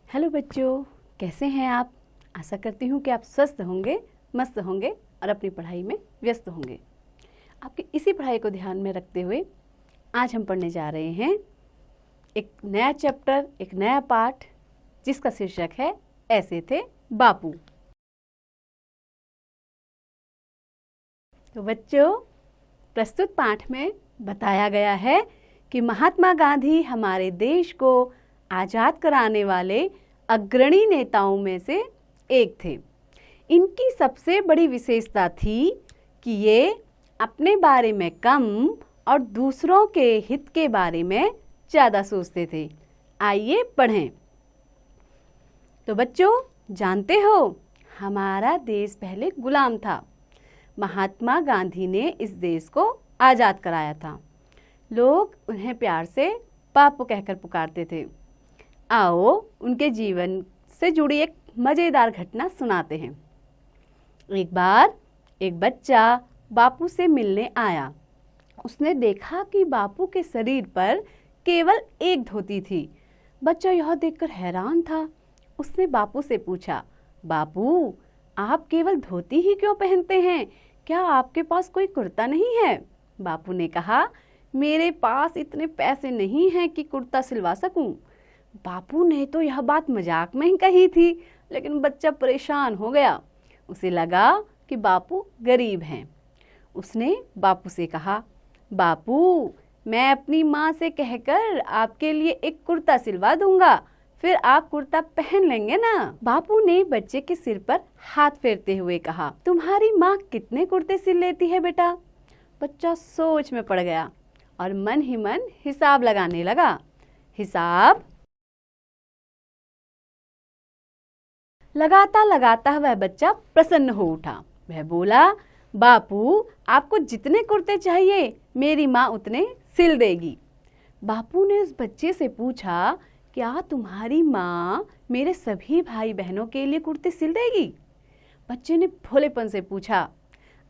Hello बच्चों, कैसे हैं आप। आशा करती हूँ कि आप स्वस्थ होंगे, मस्त होंगे और अपनी पढ़ाई में व्यस्त होंगे। आपकी इसी पढ़ाई को ध्यान में रखते हुए आज हम पढ़ने जा रहे हैं एक नया चैप्टर, एक नया पाठ, जिसका शीर्षक है ऐसे थे बापू। तो बच्चों, प्रस्तुत पाठ में बताया गया है कि महात्मा गांधी हमारे देश को आज़ाद कराने वाले अग्रणी नेताओं में से एक थे। इनकी सबसे बड़ी विशेषता थी कि ये अपने बारे में कम और दूसरों के हित के बारे में ज़्यादा सोचते थे। आइए पढ़ें। तो बच्चों, जानते हो हमारा देश पहले गुलाम था। महात्मा गांधी ने इस देश को आज़ाद कराया था। लोग उन्हें प्यार से बापू कहकर पुकारते थे। आओ उनके जीवन से जुड़ी एक मज़ेदार घटना सुनाते हैं। एक बार एक बच्चा बापू से मिलने आया। उसने देखा कि बापू के शरीर पर केवल एक धोती थी। बच्चा यह देखकर हैरान था। उसने बापू से पूछा, बापू, आप केवल धोती ही क्यों पहनते हैं? क्या आपके पास कोई कुर्ता नहीं है? बापू ने कहा, मेरे पास इतने पैसे नहीं हैं कि कुर्ता सिलवा सकूं। बापू ने तो यह बात मजाक में ही कही थी, लेकिन बच्चा परेशान हो गया। उसे लगा कि बापू गरीब हैं। उसने बापू से कहा, बापू, मैं अपनी माँ से कहकर आपके लिए एक कुर्ता सिलवा दूंगा, फिर आप कुर्ता पहन लेंगे ना। बापू ने बच्चे के सिर पर हाथ फेरते हुए कहा, तुम्हारी माँ कितने कुर्ते सिल लेती है बेटा? बच्चा सोच में पड़ गया और मन ही मन हिसाब लगाने लगा। हिसाब लगाता लगाता वह बच्चा प्रसन्न हो उठा। वह बोला, बापू, आपको जितने कुर्ते चाहिए मेरी माँ उतने सिल देगी। बापू ने उस बच्चे से पूछा, क्या तुम्हारी माँ मेरे सभी भाई बहनों के लिए कुर्ते सिल देगी? बच्चे ने भोलेपन से पूछा,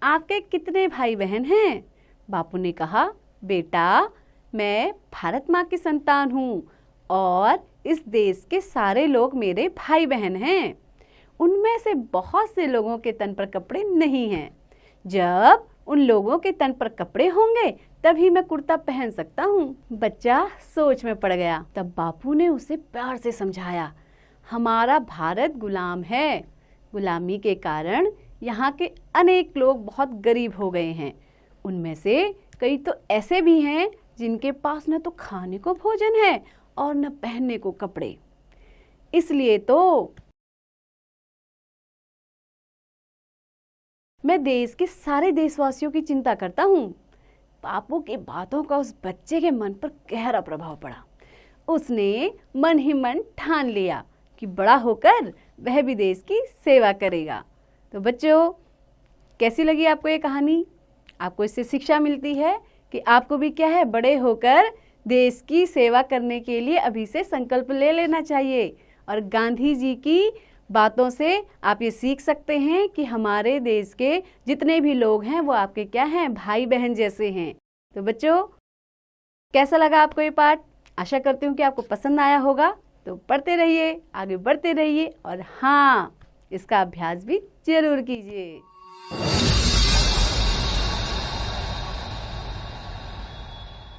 आपके कितने भाई बहन हैं? बापू ने कहा, बेटा, मैं भारत माँ की संतान हूँ और इस देश के सारे लोग मेरे भाई बहन हैं। उनमें से बहुत से लोगों के तन पर कपड़े नहीं हैं। जब उन लोगों के तन पर कपड़े होंगे तभी मैं कुर्ता पहन सकता हूँ। बच्चा सोच में पड़ गया। तब बापू ने उसे प्यार से समझाया, हमारा भारत गुलाम है। गुलामी के कारण यहाँ के अनेक लोग बहुत गरीब हो गए हैं। उनमें से कई तो ऐसे भी हैं जिनके पास न तो खाने को भोजन है और न पहनने को कपड़े। इसलिए तो मैं देश के सारे देशवासियों की चिंता करता हूँ। बापू की बातों का उस बच्चे के मन पर गहरा प्रभाव पड़ा। उसने मन ही मन ठान लिया कि बड़ा होकर वह भी देश की सेवा करेगा। तो बच्चों, कैसी लगी आपको ये कहानी? आपको इससे शिक्षा मिलती है कि आपको भी क्या है, बड़े होकर देश की सेवा करने के लिए अभी से संकल्प ले लेना चाहिए। और गांधी जी की बातों से आप ये सीख सकते हैं कि हमारे देश के जितने भी लोग हैं वो आपके क्या हैं, भाई बहन जैसे हैं। तो बच्चों, कैसा लगा आपको ये पाठ? आशा करती हूँ कि आपको पसंद आया होगा। तो पढ़ते रहिए, आगे बढ़ते रहिए और हाँ, इसका अभ्यास भी जरूर कीजिए।